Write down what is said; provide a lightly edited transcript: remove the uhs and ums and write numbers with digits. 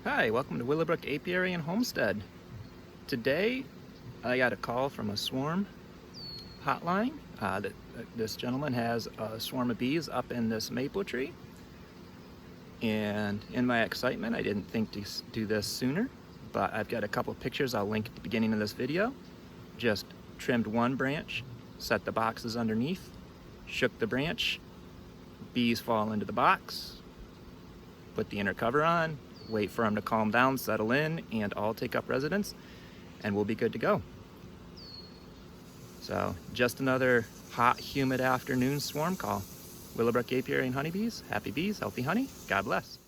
Hi, welcome to Willow, Brook, Apiary and Homestead. Today I got a call from a swarm hotline. This gentleman has a swarm of bees up in this maple tree, and in my excitement I didn't think to do this sooner, but I've got a couple pictures I'll link at the beginning of this video. Just trimmed one branch, set the boxes underneath, shook the branch, bees fall into the box, put the inner cover on, wait for them to calm down, settle in, and all take up residence, and we'll be good to go. So just another hot, humid afternoon swarm call. Willow, Brook, Apiary and honeybees, happy bees, healthy honey, God bless.